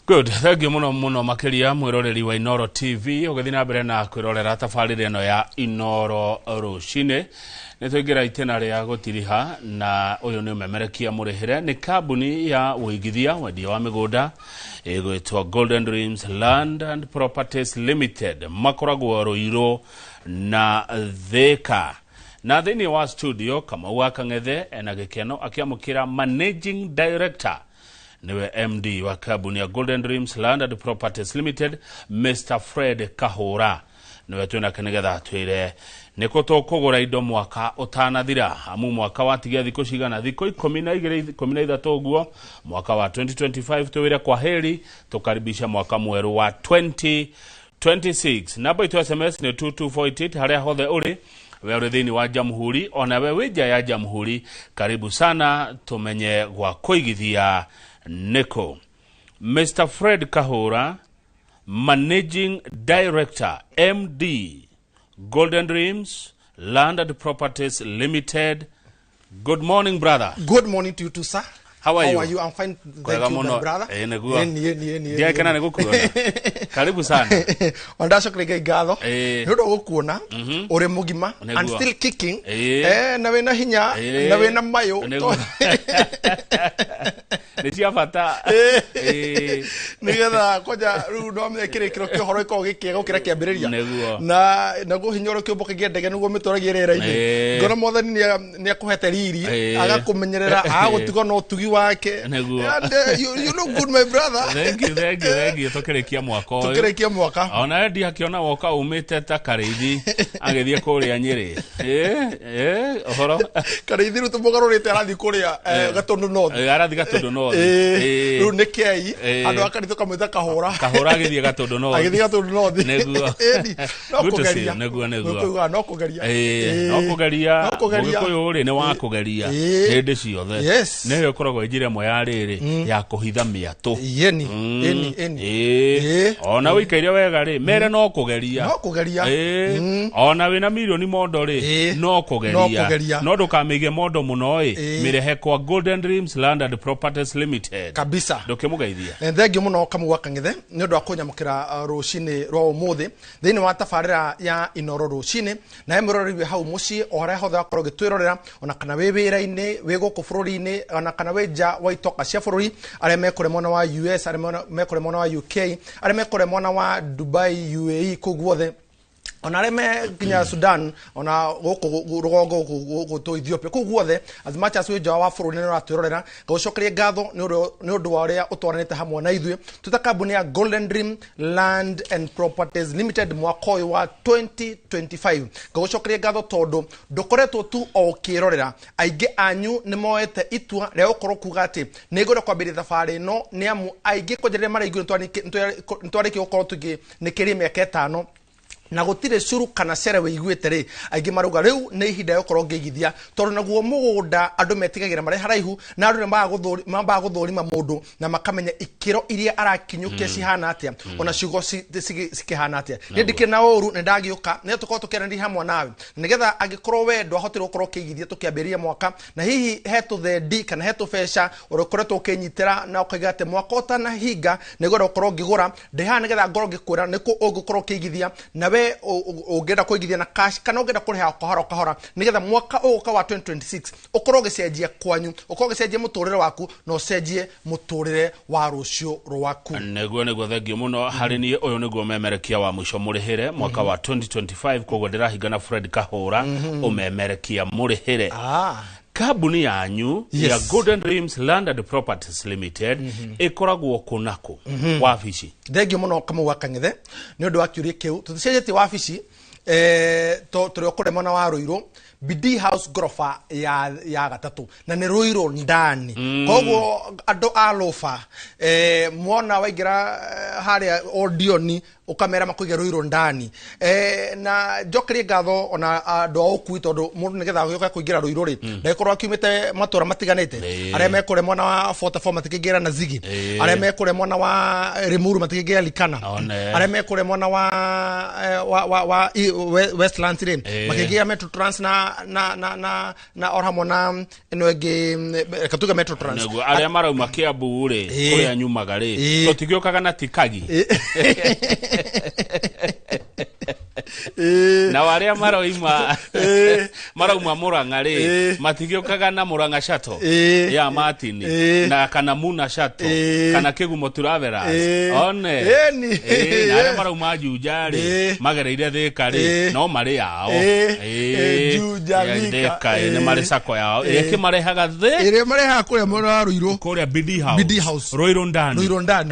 Good, thank you muno makiria mwiroreri wa Inoro TV ugithina mbere na kwirorera tabarire no ya Inoro rucine nitwingira itena ria gutiriha na uyu ni umemerekia murihire ni kambuni ya uigithia wendia wa migunda igwitwa Golden Dreams Land and Properties Limited makoragwo Ruiru na Thika na thini wa studio kama wakang'ethe ena gikeno akiamukira managing director niwe MD wa kambuni ya Golden Dreams Land and Properties Limited Mr. Fred Kahura niwe twina kenegetha twire niko tokogora indo mwaka utanathira amu mwaka watigia thiko cigana thiko 12 uguo mwaka wa 2025 twire kwa heri tukaribisha mwaka mweru wa 2026 namba itu SMS ni 2248 haria hothe uri wewe thini wa jamhuri ona wewe ja ya jamhuri karibu sana tumenye gwa kuigithia Neko. Mr. Fred Kahura, Managing Director, MD, Golden Dreams Land and Properties Limited. Good morning, brother. Good morning to you too, sir. How are you? How are you? I'm fine. Thank you, my brother. Dia kana nigukuona. Karibu sana. Ondasho krege gado. Ndodo gukuona. Ore mugima and still kicking. Na wena hinya, na wena mayo. Nisia fata. Nigetha koja ru no me kire kiro kyo horo ko gikego kira kiambiriria. Na nago hinyoro kyo boke gendege nugo mitoragie rera-ini. Ngona mothani ni akuhete riri agakumenyerera agutigo no tugi wake. And you look good, my brother. Thank you. Tukirekia mwaka. Ona ndi akiona woka umite ta karithi agithie kuria Nyeri. Ohoro. Karithi rutu bogarorite arathi kuria Gatundu North. Arathi Gatundu North. Ru nekei andu akarithu kamwita Kahura. Kahura agithie Gatundu North. Agithie Gatundu North. Neguo. No kugeria. Neguo. No kugeria. No kugeria. Mukuyu uri ni wa kugeria. Hindi ciothe. Neyo koragwo njire mo ya riri ya kuhitha miatu. Ona wikaire wega ri mere no kugeria. Ona wina milioni mondo ri no kugeria. No ndukamige mondo muno mirehe kwa Golden Dreams Land and Properties Limited. Kabisa. Ndukimugeithia. Thengi muno kamugwakangithe ni undu akunyamukira rucini rwa umuthi thini wa tabarira ya Inoro rucini na emurori hau muci ora hothe akoro gitwirorera ona kana wewira-ini wiguku bururi-ini ona kana weja wa itoka cia bururi aria mekore mwana wa US aria mekore mwana wa UK aria mekore mwana wa Dubai UAE kuguothe ona reme kinya Sudan ona goko rugongo goko to Ethiopia kuguothe as much as we jawa bururi no ratwirorera gocokerie ngatho ni undu wa uria utwaranite hamwe na ithuĩ tutakambuni ya Golden Dream Land and Properties Limited mwaka uyu wa 2025 gocokerie ngatho tondu ndukoretwo tu o kirorera aige anyu ni moete itua ria ukoro kuga ati ni ngore kwambĩrĩria thabarĩ no ni amu aige kwenjerera maraigũ ntwariki ukoro tugi ni kiri miaka 5 na gutire curu kana cere wiguite ri aingi maruga riu ni ihinda yokorwo ngigithia tondu naguo mugunda andu metigagira mari haraihu na andu mamba guthurima mundu na makamenya ikiro iria arakinyukia cihana atia ona ciugo cikihana atia ni ndikina uru ni ndagiuka ni tukorwo tukiranĩria hamwe nawe nigetha angikorwo wendo ahotire gukorwo kigithia tukiambĩrĩria mwaka na hihi hetu thendi kana hetu fesha urokoretwo ukinyitira na ukiga ati mwaka utana hinga nigetha ukorwo ngigura ndihana nigetha ngorwo ngikwira niku ungikorwo kigithia na ungenda kuigithia na cash kana ungenda kuriha kahora nigetha mwaka uka wa 2026 ukorwo gicenjia kwanyu ukorwo gicenjia muturire waku no cenjie muturire wa rucio rwaku neguo thengio muno hari ni uyu niguo memerekia wa mwisho murihire mwaka wa 2025 koguo ndirahingana Fred Kahura umemerekia murihire kambuni yanyu ya Golden Dreams Land and Properties Limited ikoragwo kunako wabici thengio muno kamugwakang'ethe ni undu wa kiuria kiu tuticenjetie wabici turi okore mwana wa Ruiru BD House gorofa ya gatatu na ni Ruiru ndani koguo andu alofa mwona waigira haria audioni ukamera makuige ruiro ndani na jokeri gatho ona andu okui tondu mundu nigetha gioka kuingira ruiro ri ndekorwo akiumite matura matiganite aria mekure mwana wa 44 matikingira na zigi aria mekure mwana wa Rimuru matikingira Likana aria mekure mwana wa Westlands ri makiingira Metro Trans na orhamona ino ege katuga Metro Trans nego aria marauma Kiambu ri kuria nyumaga ri totigiokaga na tikagi na waria marauma Murang'a ri matigiokaga na Murang'a shato ya Martin na kana Muna shato kana Kigumo Travelers one na aria marauma Juja ri magereire Thika ri no mari yao Juja Thika ne mari sako yao eke marehaga the ire marehaga kuria mwana ruiro kuria Bidii House Roiro ndani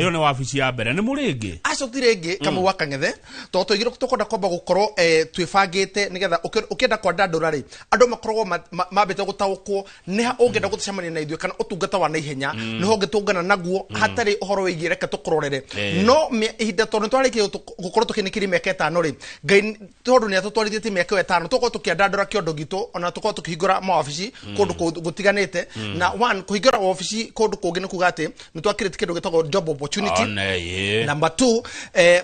iyo ne wabici ya mbere ne muringi acotirenge kama wakang'ethe to toigiro tukonda komba gukorwo twibangite nigetha ukienda kwa ndandura ri andu makorwo mambite gutaukwo neha ungenda gucemania na ithuĩ kana utungata wa naihenya niho ngitungana naguo hatari uhoro wigie reke tukurorere no ihinda tondu twariki gukorwo tukinikiri miaka 5 ri ngai tondu ni atutwarithie miaka 5 tukorwo tukiandandura kiondo gitu ona tukorwo tukihingura maofici kundu gutiganite na one kuhingura ofici kundu kungi ni kugate ni twakirite kindu gitagwo job opportunity number 2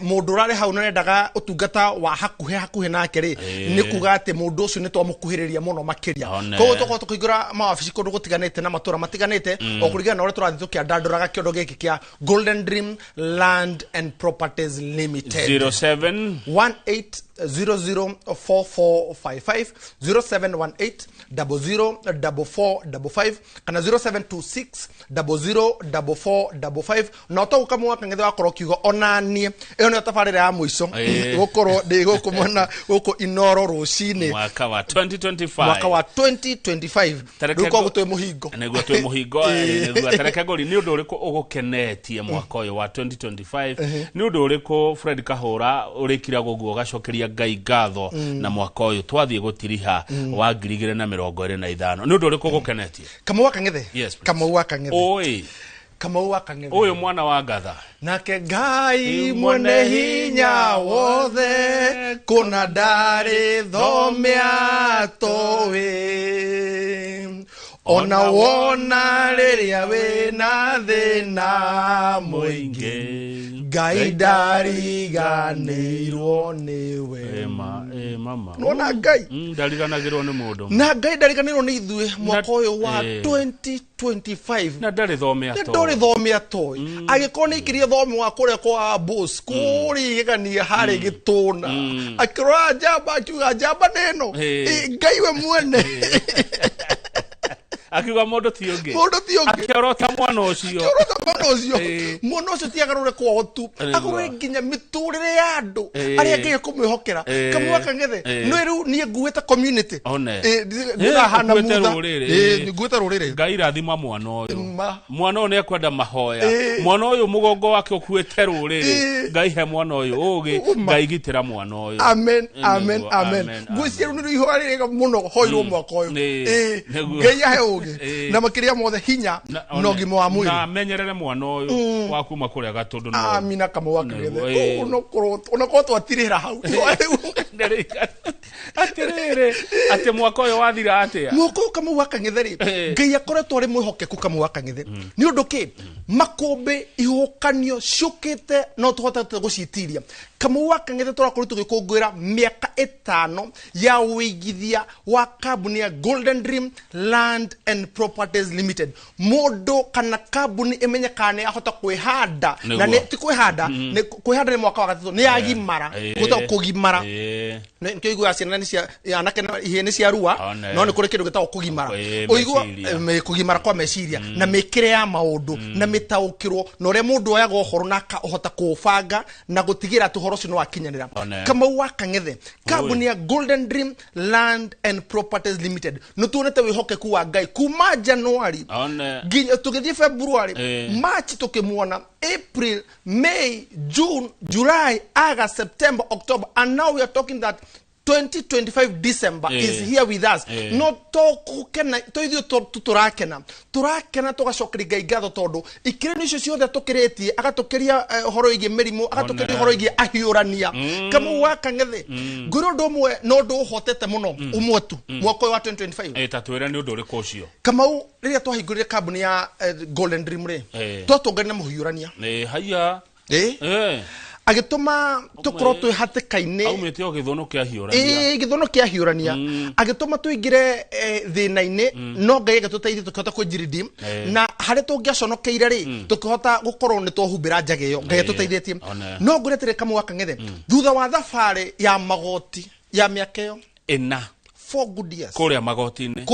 mundu rari hau nendaga utungata wa hakuhe nake ri ni kugate mundu ucio ni twamukuhiriria muno makiria koguo tukorwo tukihingura maofici kundu gutiganite na matura matiganite okurigana na uria turathi tukiandanduraga kiondo giki kia Golden Dream Land and Properties Limited 0718004455 0718004455 kana 0726004455 na utogukamwa kang'ethe wakorwo kiugo onanie iyo ni tabarira ya muico gukorwo ndi gukumona guko Inoro rucini mwaka wa 2025 ruko gutwe muhingo neguo twe muhingo neguo tareke gori ni undu uriku ugukenetie mwaka uyu wa 2025 ni undu uriku Fred Kahura urikira guguo gacokeria Ngai ngatho na mwaka uyu twathie gutiriha wa 2025 ni undu uriku ugukenetie kama wakang'ethe kama wakang'ethe oi kama wakang'ethe uyu mwana wa Ngatha nake Ngai mwene hinya wothe kuna ndari thomea towe ona wona riria wina thina muingi Ngai ndariganirwo niwe mama nona Ngai ndariganagirwo ni mundu na Ngai ndariganirwo ni ithuĩ mwaka uyu wa 2025 na ndari thomea toi agikorwo ni ikirie thomi wa kuria kwa boss kurigania hari gituna akirora njamba akiuga njamba neno Ngai we mwene akiuga mundu ti ungi akiorota mwana ucio mwana ucio tiagarure kwa tu akorwe nginya miturire ya andu aria ngiye kumwihokera kamwe wakang'ethe no riu nie nguite community nguga hana mutha nguite rurire Ngai rathima mwana uyu ne kwenda mahoya mwana uyu mugongo wake ukuite rurire Ngai he mwana uyu ugi Ngai gitira mwana uyu amen ngwiciru ni ihora rire muno hoirwo mwaka uyu Ngai ahe na makiria mothe hinya no gimo wa mwiri na menyerere mwana uyu wa kuma kuria gatundu no amina kama wakang'ethe unakorwo twatirira hau atirire ati mwaka uyu wathira atia mwaka uyu kama wakang'ethe ri Ngai akoretwo ari mwihokeku kama wakang'ethe ni undu ki makombe ihukanio ciukite no tuhota gucitiria kama wakang'ethe turakorwo tugikungwira miaka 5 ya uigithia wa kambuni ya Golden Dream Land and Properties Limited mundu kana kambuni imenyekane ahota kwihanda na ni ti kwihanda ni kwihanda ni mwaka wa 3 ni yagimara guta kugimara nikyo igwa ciana ni cia anake ihene cia rua no ni kuri kindu gitagwo kugimara uigwa kugimara kwa meciria na mikire ya maundu na mitaukirwo no ria mundu oyaga uhoro na ahota kubanga na gutigira tuhoro cino wakinyanira kama wakang'ethe kambuni ya Golden Dream Land and Properties Limited nutunete wihokeku wa Ngai kuma January nginya tugithie February March tukimwona April May June July August September October and now we are talking that 2025 December is here with us. No tokena toithio tuturakena tugacokeri Ngai ngatho tondu ikireno icio ciothe tukiretie agatukeria horo igi mirimu agatukeria horo igi ahiurania kama waka ngethe ngoro ndomwe no ndu hotete muno umwe tu mwaka wa 2025 tatwira ni undu uriko ucio kama riria twahingurire kambuni ya Golden Dream ri twatongania muhiurania haya agituma tukoro twi hatikaine aumete o githono kia hiurania githono kia hiurania agituma tuingire thina-ine no Ngai agituteithia tukihota kwinjiridim na hari tungiaconokeire ri tukihota gukorwo ni twahumbira njage iyo Ngai atuteithetie no nguretire kama waka ngethe thutha wa thabari ya magoti ya miaka iyo 4 good years kuria magotini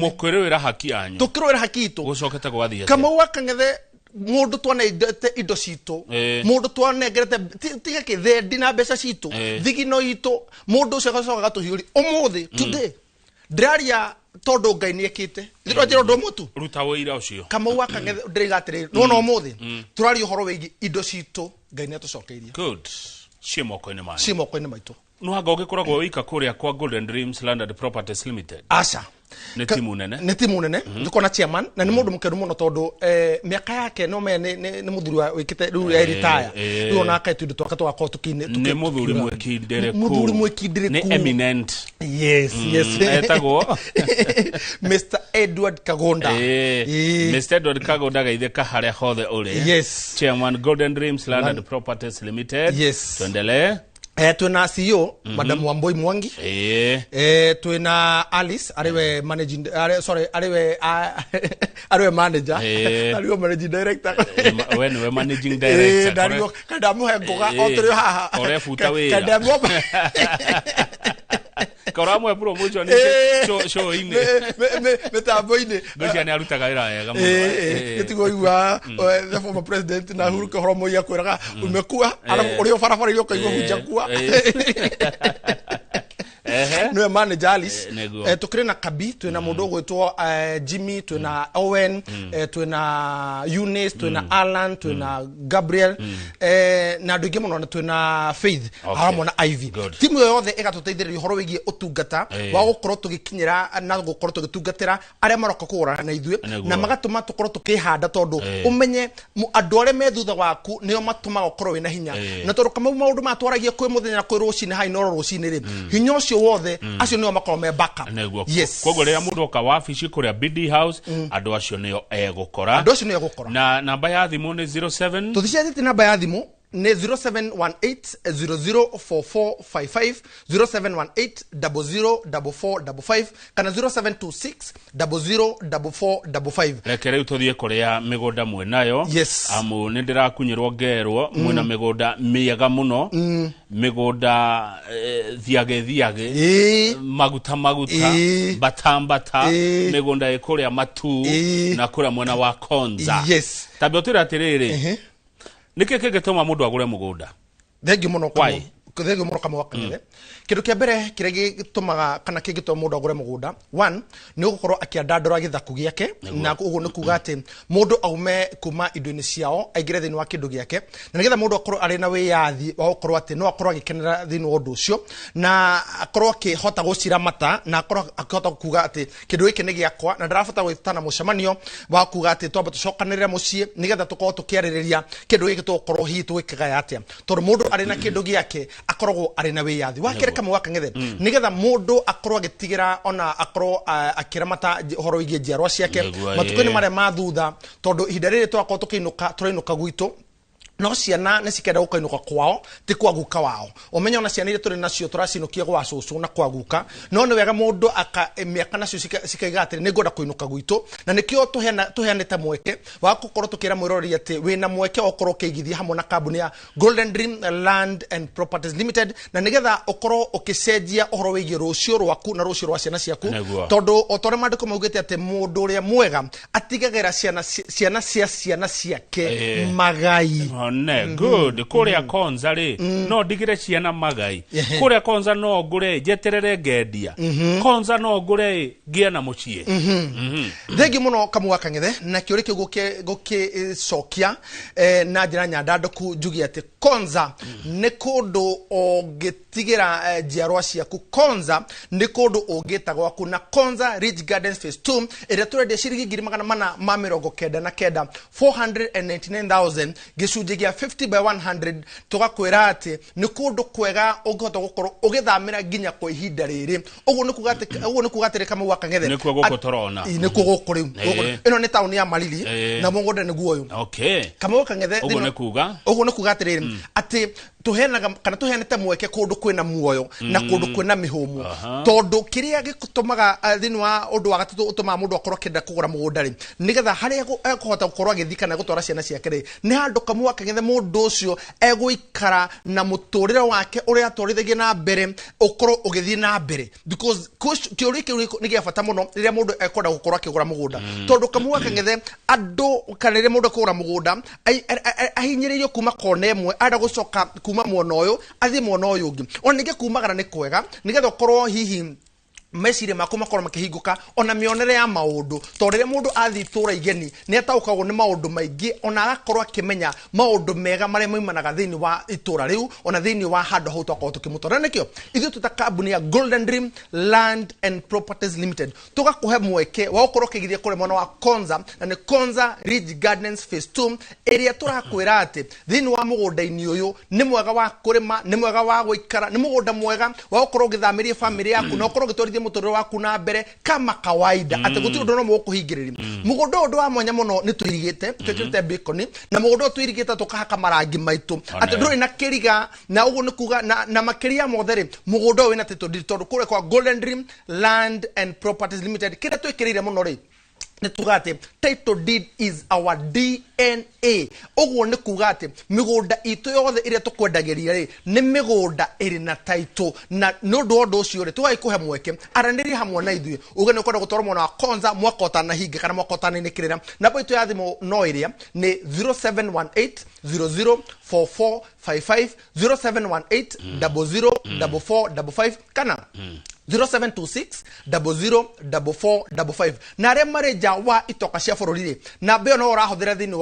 mukirwira haki anyu tukirwira haki itu gucokete gwathia kama waka ngethe mundu twanendete indo citu mundu twanengerete tiga kithendi na mbeca citu thigino itu mundu ucio gacoka gatuhiuri umuthi today draria tondu Ngai ni ekite ndiro njiro ndo mutu ruta wira ucio kama waka ndirigatire no umuthi turari uhoro wigi indo citu Ngai ni atucokeirie good cimoko-ini maitu no hanga ugikoragwo wika kuria kwa Golden Dreams Landed Properties Limited aca ni timu nene ndikona chairman na ni mundu mukeru muno tondu miaka yake no me ni muthuri wa wikite ru ya retire ru na ka tu twaka twako tukine ni muthuri mwekindire ni eminent yes etagwo Mr. Edward Kagonda Mr. Edward Kagonda gaithe kaharia hothe uri yes chairman Golden Dreams Landed Properties Limited yes tuendelee twina CEO Madam Wamboi Mwangi twina Alice ariwe managing ariwe manager ariwe managing director we managing director dario kada muhengoga otrio haha orefuta wira kada mo koramwe promotion show ine metambo ine gocia ni arutaga wira wega muno gitigo igwa the former president na Uhuru Kehoromo ya kwiraga umekua alafu urio farafara iyo kaigwa hujakua no manager Alice tukire na Kabi twina mundu gwitwo Jimmy twina Owen twina Eunice twina Alan twina Gabriel na andu ingi muno twina Faith hamwe na Ivy timu yothe igatuteithiriria horo wigie utungata wa gukorwo tugikinyira na gukorwo tugitungatira aria maroka kugura na ithue na magatuma tukorwo tukihanda tondu umenye andu aria me thutha waku nio matuma gukorwo wina hinya na tondu kama maundu matwaragia kwi muthenya kwi rucini hai no rucini ri hinya ucio wothe acio nio makorwo me backup yes koguo riria mundu oka wabici kuria BD House andu acio nio egukora na namba ya thimu ni 07 tuthicete namba ya thimu ne 0718004455 0718004455 kana 0726004455 rekere utothie kuria migunda mwenayo amu ni ndirakunyirwo ngerwo mwena migunda miega muno migunda thiage maguta batambata migunda ikuria matu na kuria mwena wa Konza tabio tiratiriri niki kigituma mundu agure mugunda thengi muno kama wakangire kindu kia mbere kiria gitumaga kana kigituma mundu agure mugunda one ni gukorwo akiandandora githaku giake na uguo ni kuga ati mundu aume kuma indo-ini ciao aigire thini wa kindu giake na nigetha mundu akorwo ari na wiyathi wa gukorwo ati no akorwo agikenera thini wa undu ucio na akorwo akihota gucira mata na akorwo akihota kuga ati kindu giki ni giakwa na ndarabata gwitana mucemanio wa kuga ati twamba tucokanirira mucii nigetha tukorwo tukiaririria kindu giki tukorwo hi twikagaya atia tondu mundu ari na kindu giake akorwo ari na wiyathi wakire kama wakangethe nigetha mundu akorwo agitigira ona akorwo akiramata horo igie njiarwa ciake matukuni maria mathutha tondu ihinda riri twakorwo turainuka gwitu no ciana ne cikenda gukainuka kwao ti kwaguka wao umenya ona ciana ile turi nacio turacinukia gwa cucu na kwaguka no ni wega mundu miaka nacio cikaiga atiri ni ngoda kuinuka gwitu na nikio tuheanite mweke wa gukorwo tukira mwirori ati wina mweke okorwo ukigithia hamwe na kambuni ya Golden Dream Land and Properties Limited na nigetha ukorwo ukicenjia uhoro wigie rucio rwaku na rucio rwa ciana ciaku tondu otore mandiko maugite ati mundu uria mwega atigagira ciana ciake magai one good kuria konza ri no ndigire ciana magai kuria konza no ngure jeterere ngendia konza no ngure ngia na mucie thengi muno Kamua Kang'ethe na kiuri ki gukicokia na njira nyandanduku njugi ati konza ni kundu ogitigira njiarwa ciaku konza ni kundu ugita gwaku na Konza Ridge Gardens Phase 2 iria turendia ciringi 499 499,000 gicunji gia 50 by 100 tugakwira ati ni kundu kwega ungihota gukorwo ugithamira nginya kwa ihinda riri uguo ni kuga ati Kamua Kang'ethe ni kugo gutorona ni kugo kuri ino ni tauni ya Malili na mungunda ni guoyo Kamua Kang'ethe uguo ni kuga ati ati tuhenaga kana tuhenete mweke kundu kwina muoyo na kundu kwina mihumu tondu kiria gikutumaga thini wa undu wa gatatu utuma mundu akorwo kenda kugura mugunda ri nigetha haria ekuhota gukorwo agithikana gutwara ciana ciake ri ni handu Kamua Kang'ethe mundu ucio eguikara na muturire wake uria atwarithagia na mbere ukorwo ugithii na mbere because kiuri ni gia bata muno riria mundu ekwenda gukorwo akigura mugunda tondu Kamua Kang'ethe andu kana riria mundu akigura mugunda ahinyiririo kuma kona emwe ara gucoka kuma mwona uyu athi mwona uyu ungi ona ninge kumagara ni kwega nigetha ukorwo hihi mesire makoma makorwo makihinguka ona mionere ya maundu torire mundu athi tura igeni ni ataukagwo ni maundu maingi ona agakorwo akimenya maundu mega maria moimanaga thini wa itura riu ona thini wa handu hau twakorwo tukimutora nikio ithu tuta kambuni ya Golden Dream Land and Properties Limited tugakuhe mweke wa gukorwo kigithia kure mwana wa Konza na ni Konza Ridge Gardens Phase 2 area turakwira ati thini wa mugunda-ini uyu ni mwega wa kurima ni mwega wa guikara ni mugunda mwega wa gukorwo githamiria family yaku na gukorwo gitwarithia muturire waku na mbere kama kawaida ati gutiri ndono mo kuhingiriria mugunda undu wa mwanya muno ni tuirigite twikirite bacon na mugunda tuirigite tukahaka marangi maitu ati nduri na kiriga na ugu ni kuga na makiria motheri mugunda wina title tondu kure kwa Golden Dream Land and Properties Limited kira twikirire muno ri ni tugate title deed is our DNA uguo ni kugate migunda itu yothe iria tukwendageria ri ni migunda iri na title na nundu undu ucio ri tugaikuhe mweke araniri hamwe na ithuĩ ugene kwenda gutwara mwana wa Konza mwaka utanahinga kana mwaka utanainĩkĩrĩra namba itu ya thimu no iria ni 0718 004455 0718 004455 kana 0726 004455 na re mareja wa itoka cia bururi na be no urahuthira thini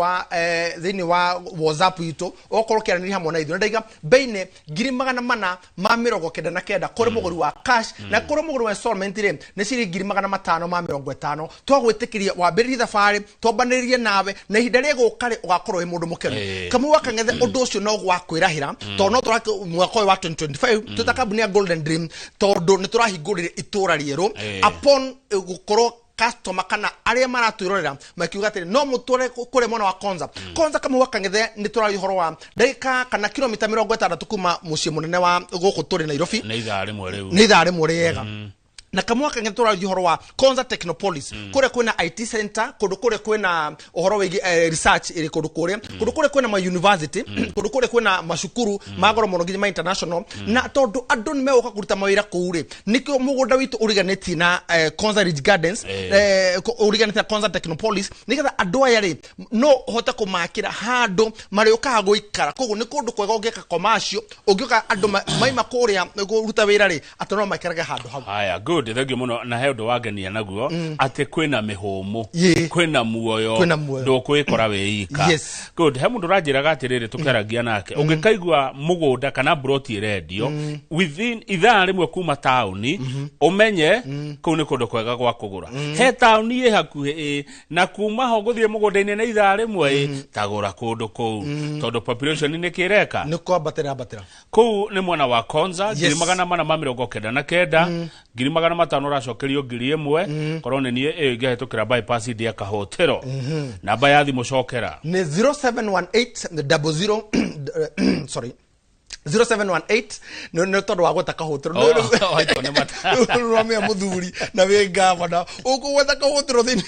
wa WhatsApp itu okorwo kiraniri hamwe na ithu ndaiga beine 499 kuri muguri wa cash na kuri muguri wa installment ri ni ciringi 550 twagwitikiria wambiririe thabari twambaniririe nawe na ihinda ria gukari ugakorwo wi mundu mukenu Kamua Kang'ethe undu ucio no gwakwirahira to no twaka mwaka wa 2025 tutakabuni ya Golden Dream tondu ni turahingurire itura rieru upon gukorwo customer kana aria maratwirorera makiuga atiri no mutore kure mwana wa Konza Kamua Kang'ethe ni turari horo wa ndagika kana kilomita 60 kuma mucie munene wa guku turi Nairobi ni ithare mwere yega na Kamua Kang'ethe turari horo wa Konza Technopolis kure kwina IT center kure kwina uhoro wigi research iri kure kwina ma university kure kwina mashukuru magoro mono nginya international na tondu andu ni meoka kuruta mawira kuure nikio mugunda witu uriganeti na Konza Ridge Gardens uriganeti na Konza Technopolis nigetha andu aya ri no hota kumakira handu marioka guikara koguo ni kundu kwega ungeka commercial ungioka andu maima kuria kuruta wira ri atono makiraga handu hau haya good thengio muno na he undu wagenia naguo ati kwina mihumu kwina muoyo ndukwikora wiika good he mundu ranjiraga atiriri tukeragia nake ungikaigua mugunda kana broti radio within ithaa rimwe kuma tauni umenye kuu ni kundu kwega gwa kugura he tauni ye hakuhi na kuma ho guthie mugunda-ini na ithaa rimwe tagura kundu kuu tondu population ni kireka ni kwambatira kuu ni mwana wa Konza 499 500 uracokerio 1000 korone nie ngehetukira bypass dia kahotero namba ya thimu cokera ni 0718 sorry 0718 no tondu wa gutaka hotero no romia muthuri na we gavana uko gutaka hotero thini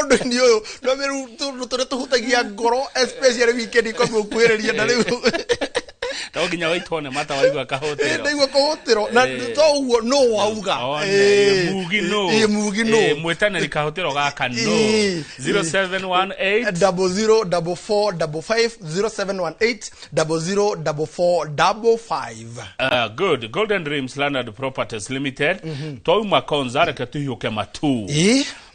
undu ni uyu no meru tuhutagia ngoro especially weekend kwa kwiriria na riu to ginya waitone mata waigwa kahotero ndaigwa kahotero na to uguo no wauga mugi no mwetane ni kahotero gaka no 0718 004455 0718 good Golden Dreams Landed Properties Limited to makonza reke tuhiuke matu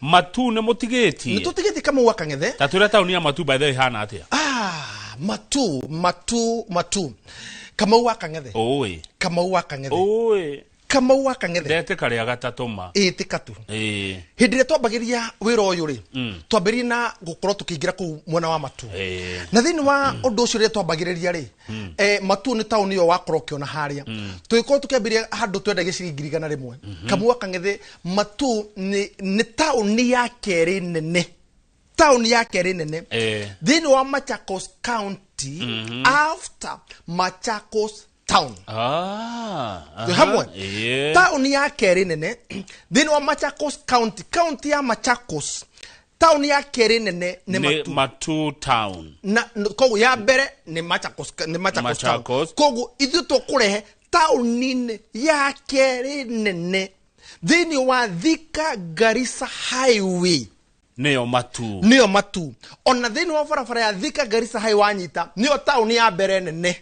matu ne mutigeti kama wakang'ethe tatura tauni ya matu by the way hana atia matu kama wakang'ethe kama wakang'ethe ndete kare agatatuma tikatu hindire twambagiria wira uyu ri twambirie na gukorwo tukiingira ku mwena wa matu na thini wa undu ucio ri twambagiriria ri matu ni tauni yo wakorwo kiona haria tuikorwo tukiambiria handu twendagia ciringi 100 kama wakang'ethe matu ni tauni ya keri nene thini wa Machakos County after Machakos Town. Hamwe. Town ya keri nene thini wa Machakos County ya Machakos. Town ya keri nene ni Matu Town. Na kogu ya bere ni Machakos Town. Kogu ithu tukurehe town ya keri nene thini wa Thika Garissa Highway. Neo matu ona thini wa barabara ya Thika Garissa Highway wanyita nio town ya mbere nene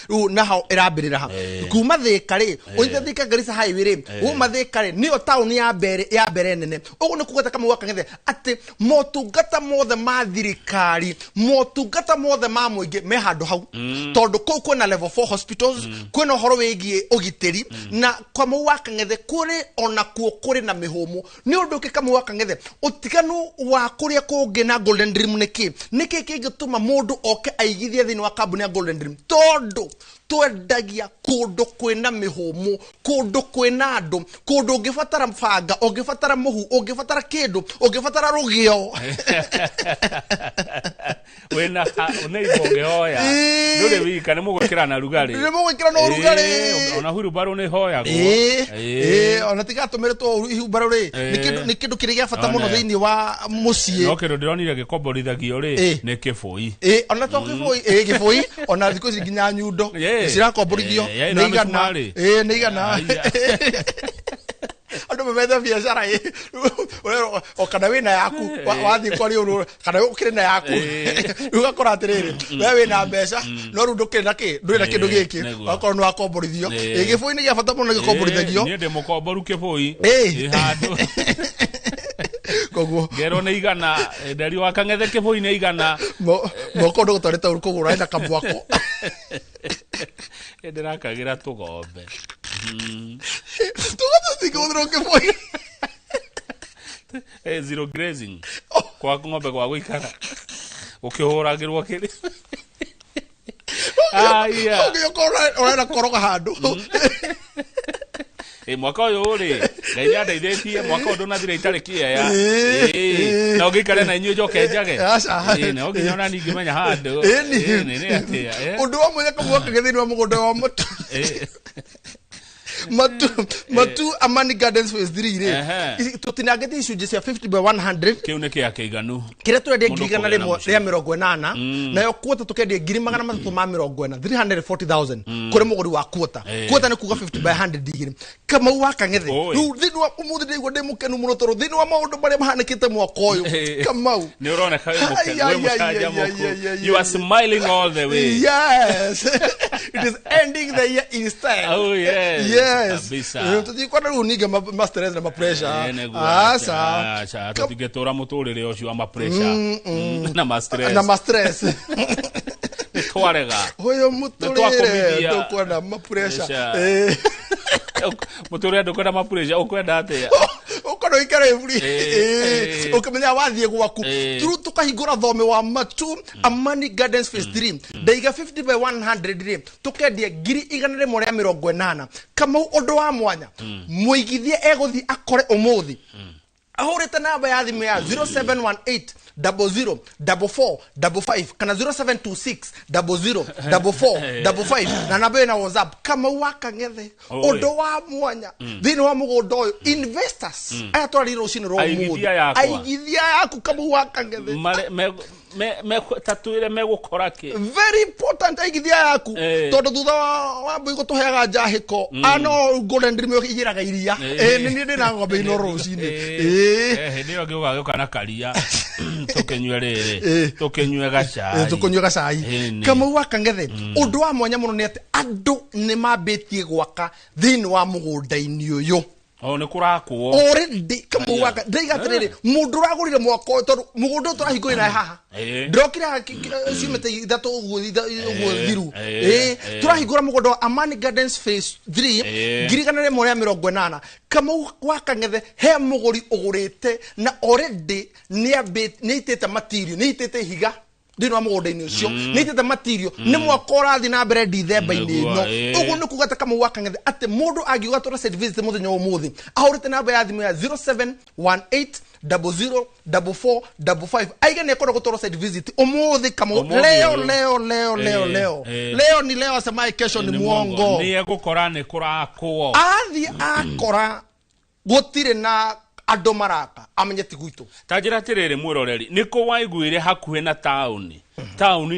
ru naho irambirira ha kuma Thika ri uite Thika Garissa Highway ri uma Thika ri nio town ya mbere nene ugu ni kugata kama wakang'ethe ati motungata mothe ma thirikari motungata mothe ma muingi me handu hau tondu kou kwina level 4 hospitals kwina horo wigie ugiteri na kama wakang'ethe kuri ona kuo kuri na mihumu ni undu kama wakang'ethe utiganu wa kuria kungi na Golden Dream niki kingituma mundu oke aigithie thini wa kambuni ya Golden Dream tondu twendagia kundu kwina mihumu kundu kwina andu kundu ungifatara mfanga ungifatara muhu ungifatara kindu ungifatara rugio wena unaiboge hoya ndure wika nimugukira na rugari ona huru baro ni hoya go ona tigatumire to huru baro ri ni kindu kirigia fata muno thini wa mucie no kindu ndironire gikomborithagio ri ni kibui ona to kibui ona thiko nginya nyundo cirakomborithio nĩ igana andu memetha biashara o kana wina yaku wathi kwari uru kana ukire na yaku ugakora atiriri we wina mbeca no ru ndukire na kindu giki wakorwo ni wakomborithio gibui ni gia bata muno gikomborithagio ni ndi mukomboru kibui handu koguo ngero ni igana ndari wa kang'ethe kibui ni igana moko ndo gutwarita uru kugura ina kabwako ndirakagira tugombe tugathigodro kibui zero grazing kwa ng'ombe kwa guikara ukihuragirwo kiri ora koroga handu mwaka uyu ri ngai andeithĩtie mwaka undu na thire itariki ya na ugikare na inyuĩ njoke njage na uginya ona ningi menya handu ni atia undu wa mwanya kama wakagethini wa mugunda wa matu matu Amani Gardens phase 3 ri tutinageti icunjĩ cia 50 by 100 kiu ni kia kĩiganu kire twendia 180 nayo kuota tukendia 340 340,000 kuri muguri wa kuota ni kuga 50 by 100 digiri kama wakang'ethe ru thini wa umuthi ndigwo ndi mukenu muno toro thini wa maundu maria mahanikite mwaka uyu kama ni urona kai mukenu we mucaja muku you are smiling all the way yes it is ending the year in style oh yes kabisa tutikwana runiga ma stress na ma pressure acha tutigetora muturire ucio wa ma pressure na ma stress twarega hoyo muturire tukwana ma pressure muturire ndukwana ma pressure ukwenda atia ukono ikare free ukamenya wathie gwaku turu tukahingura thome wa matu Amani Gardens phase 3 ndaiga 50 by 100 ri tukendia 180 kama undu wa mwanya muigithie eguthi akore umuthi ahurite namba ya thimu ya 0718 004455 kana 0726 004455 na namba na WhatsApp kama wakang'ethe undu wa mwanya thini wa mugunda uyu investors aya twari rucini ro muthi aigithia yaku kama wakang'ethe me tatuire me gukoraki very important aigithia yaku tondu thutha wa mbui gutuheaga njahiko ano golden dream igiraga iria ni ndina ngombe ino rucini ndio giuga gukana karia tukenywe riri tukenywe gacai Kamau wa Kangethe undu wa mwanya muno ni ati andu ni mambitie gwaka thini wa mugunda-ini uyu ne kurakwo already Kamau wa ndaiga atiriri mundu uragurire mwako tondu mugunda turahingurira haha ndokira ciumete ithatu uguo thiru turahingura mugunda wa Amani Gardens phase 3 ngiriganire moria 80 Kamau wa Kangethe he muguri ugurite na already ni itete material ni itete higa ndino mugunda-ini ucio ni itete material ni mwako urathi na mbere December-ini ino uguo ni kuga ta Kamau wa Kangethe ati mundu angiuga tora site visit muthenya umuthi ahurite namba ya thimu ya 0718004455 aiga ne kono gutoro site visit umuthi Kamau leo ni leo sema kesho ni muongo ni egukora ni kurakwo athi akora gutire na andu maraka amenyeti gwitu tajira tiriri mwiroreri niko waiguire hakuhe na tauni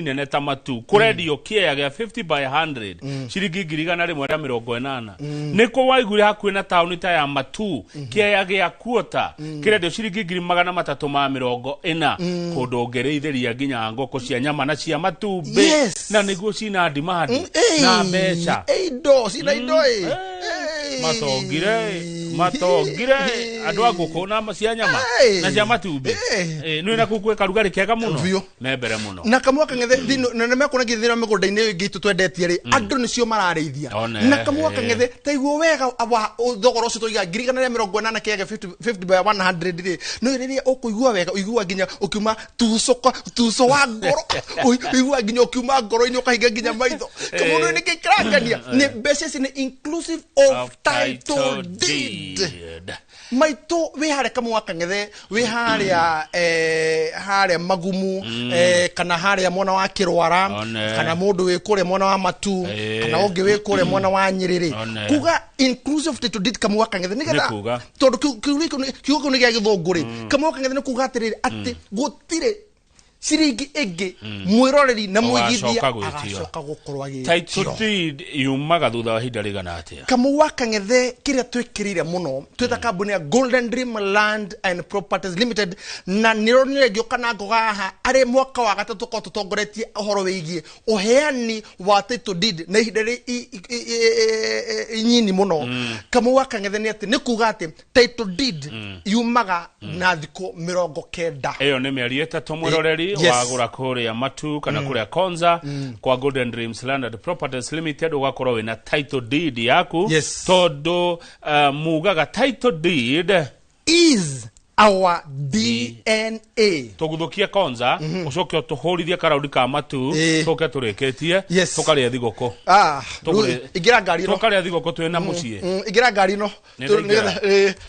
nene ta Matu kuredio kia ya 50 by 100 shiringi ngirigana rimwe rĩa 80 niko waiguire hakuhe na tauni ta ya Matu kia ya kuota kiredio shiringi ngiri 340 kundu ngereithĩria nginya ngoko cia nyama na cia matumbĩ na niguo cina ndimandi na mbeca indo cina indo matongire andu aguko na cia nyama na cia matumbĩ nĩ na kukwe karugari kega muno membere muno na Kamau wa Kangethe thino na mekona githira migunda-ini gitu twendetie ri andu nicio mararĩithia na Kamau wa Kangethe taiguo wega wa thogora ucio toiga ngirigana 80 kega 50 by 100 ri no riria ukuigua wega uigua nginya ukiuma tuso wa ngoro uigua nginya ukiuma ngoro-ini ukahinga nginya maitho Kamau ni kikrangania ni basis ni inclusive of title deed maito we hare Kamau wa Kangethe we hare magumu kana hare mwana wa Kirwara kana mundu we kure mwana wa Matu kana ungi we kure mwana wa Nyiriri kuga inclusive title deed Kamau wa Kangethe nigetha tondu kiugo ni gya githunguri Kamau wa Kangethe ni kuga atiriri ati gutire ciringi ingi mwiroreri na mwigithia agacoka gukorwa title deed yumaga thutha wa hinda rigana atia Kamau wa Kangethe kiria twikirire muno twita kambuni ya Golden Dream Land and Properties Limited na nironire giokana ngogaha ari mwaka wa gatatu ko tutongoretie uhoro wigie uheani wa title deed na hinda nyini muno Kamau wa Kangethe ni ati nikuga ati title deed yumaga na thiko 90 eyo ni mieri itatu mwiroreri wagura kuria Matu kana kuria Konza kwa Golden Dreams Land and Properties Limited ugakorwo wina title deed yaku todo mugaga title deed is our DNA tuguthukia Konza ucoke tuhurithie karaudi ka Matu tuke tureketie tukaria thigoko igira ngari no tukaria thigoko twena mucie igira ngari no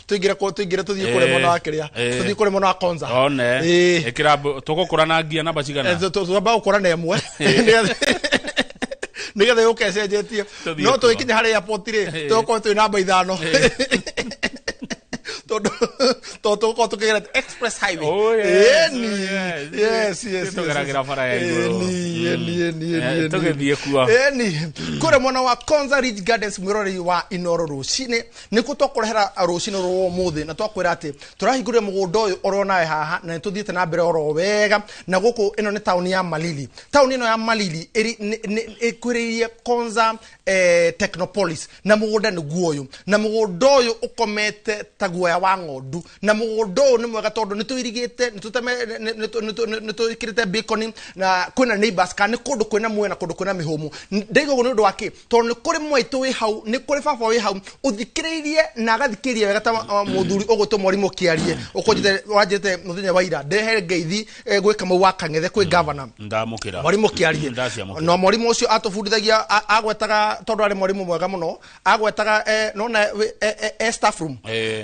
tuigire tuthie kure mona wakiria tuthie kure mona Konza one ikira tugukura na ngia namba cigana tuzamba gukura na emwe nigetha yukecenjetie no tuikinya hari airport ri tuko tu namba 5 todo ko kera express highway yes tugeragira bara ya iguru ni tugethie kuo kure mwana wa Konza Ridge Gardens mwirori wa Inoro rucini niko twakurehera rucini ro muthi na twakwira ati turahingurire mugunda uyu orona haha na tuthiete na mbere oro wega na guku ino ni town ya Malili town ino ya Malili ikuririe Konza Technopolis na mugunda ni guoyo na mugunda uyu ukomete taguoya wa ng'ondu na mugunda uyu ni mwega tondu nituirigite nituikirite beacon na kwina neighbors kana kundu kwina mwena kundu kwina mihumu ndaigo ni undu wake tondu ni kuri mwaitu wi hau ni kuri baba wi hau uthikiririe na agathikiria wega ta muthuri ugutu mwarimo kiarie ukujite wajite muthenya wa ira ndehe ngeithi gwi Kamau wa Kangethe kwi governor ndamukira mwarimo kiarie no mwarimo ucio atufundithagia agwetaga tondu ari mwarimo mwega muno agwetaga nona staff room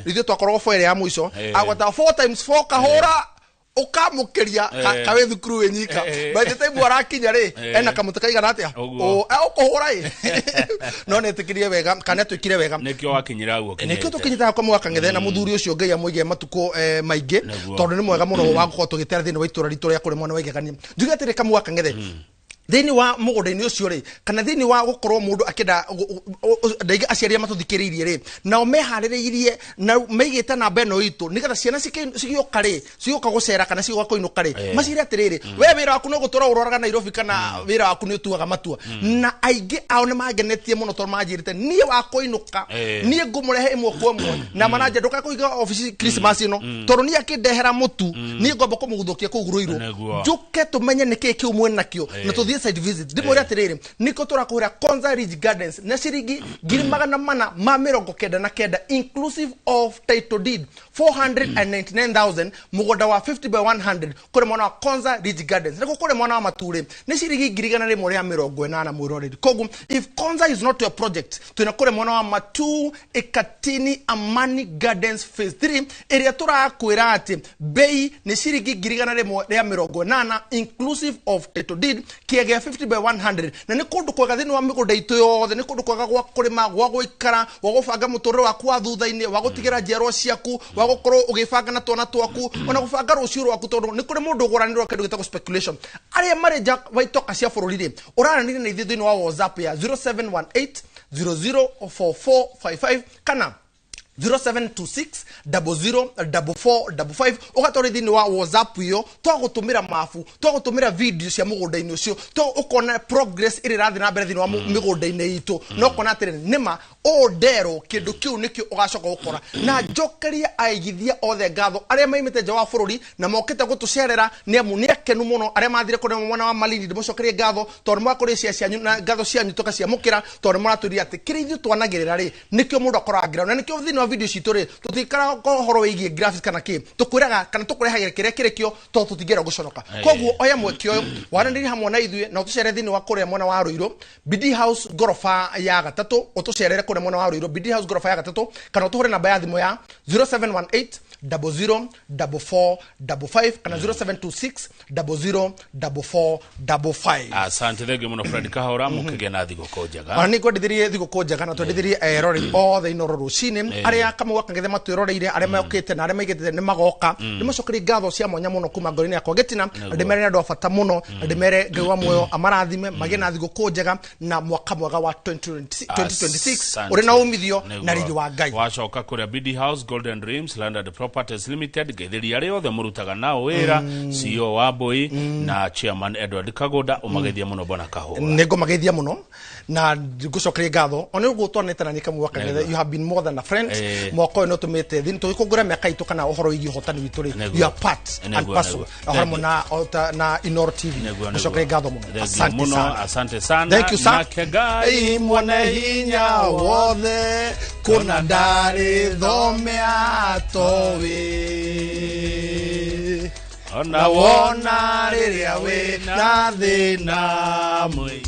ithio twakorwo fere ya mwiso agweta 4 times 4 kahora ukamukiria kawe thukuru wenyika by the time warakinya ri ena kamutaka igana atia ukuhura no netikirie wega kana twikire wega nikio wakinyira guo nikio tukinyita kwa mwaka ng'ethe na muthuri ucio ngai amwige matuko maingi tondu ni mwega muno wa gukorwo tugitera thini wa itura ritu ria kuri mwana waigegania njuge atiri kamwaka ng'ethe thini wa mugundaini ucio ri kana thini wa gukorwo mundu akenda ndaiga aciaria matuthikiriirie ri nao mehaririirie na meigite namba eno itu nigetha ciana cigioka ri cigioka gucera kana cigioka kuinuka ri macire atiriri we wira waku no gutura uroraga Nairobi kana wira waku ni utuaga matua na aingi ao ni magenetie muno tondu manjirite nie wa kuinuka nie ngumurehe imwe kwa imwe na manaje nduka kuiga office Christmas ino tondu nie akindehera mutu nie ngomba kumuguthukia kuguruirwo njuke tumenye niki kiu mwe nakio na tuthie side visit ndimo ria tiriri niko turakuhira Konza Ridge Gardens na ciringi 499 inclusive of title deed 499,000 mugunda wa 50 by 100 kure mwana wa Konza Ridge Gardens niko kure mwana wa Mature ni ciringi 180 mwiroreri kogu if Konza is not your project tuna kure mwana wa Matu Ekatini Amani Gardens phase 3 area turakwira ati bei ni ciringi 180 inclusive of title deed kiege 50 by 100 na ni kundu kwaga thini wa migunda itu yothe ni kundu kwaga gwa kurima gwa guikara gwa gubanga muturire waku wa thutha-ini wa gutigira njiarwa ciaku wa gukorwo ugibanga na twana twaku ona gubanga rucio rwaku tondu ni kuri mundu guranirwo kindu gitagwo speculation aria mareja waitoka cia bururi ri uranire na ithui thini wa WhatsApp ya 0718 004455 kana 0726 004455 ugatori thini wa WhatsApp yo twagutumira mafu twagutumira video cia mugunda-ini ucio to ukona progress iri rathi na mbere thini wa migunda-ini itu no kona atiri nima odero kindu kiu nikio ugacoka gukora na njokeria aigithia othe ngatho aria maimite nja wa bururi na mokite gutucerera ni amu ni akenu muno aria mathire kuri mwana wa Malindi ndimucokerie ngatho tondu mwakuri cia cianyu na ngatho cianyu tuka cia mukira tondu muraturi ati kiriithio twanagirira ri nikio mundu akoragira na nikio thini wa video citu ri tutikara horo wigie graphics kana ki tukwiraga kana tukurehagira kiria kirikio to tutigera guconoka koguo oya mwekio wanandiri hamwe na ithue na utucere thini wa kuria mwana wa Ruiro Bidii House gorofa ya gatatu utucerere kuria mwana wa Ruiro Bidii House gorofa ya gatatu kana tuhure namba ya thimu ya 0718 004455 kana 0726 004455. Asante thegi muno Fred Kahora mukige na thigoko njega ona niko ndithirie thigoko njega na twendithirie rori othe inoro rucini aria kama wakangithe matwiroreire aria mokite na aria maigite ni magoka ni macokeri ngatho cia mwanya muno kuma ngorine yakwa Getina ndimere ndo bata muno ndimere ngewa muoyo amarathime mage na thigoko njega na mwaka mwega wa 2026 uri na umithio na riri wa Ngai wacoka kuria Bidii House Golden Dreams Landed Properties Limited getheria ri othe murutaga na wira CEO wa Boy na Chairman Edward Kagoda umagethia muno bona Kahura nego magethia muno na ngucokeria ngatho ona uguo twanetana ni kamwe wakangithe you have been more than a friend mwako no tumete thini tukugura miaka itu kana uhoro wigi hotani witu ri you are part and parcel harmona na Inoro TV ngucokeria ngatho muno asante sana asante sana thank you sir Ngai mwana hinya wothe kuna ndari thomea towi ona wona riria we na thina mwi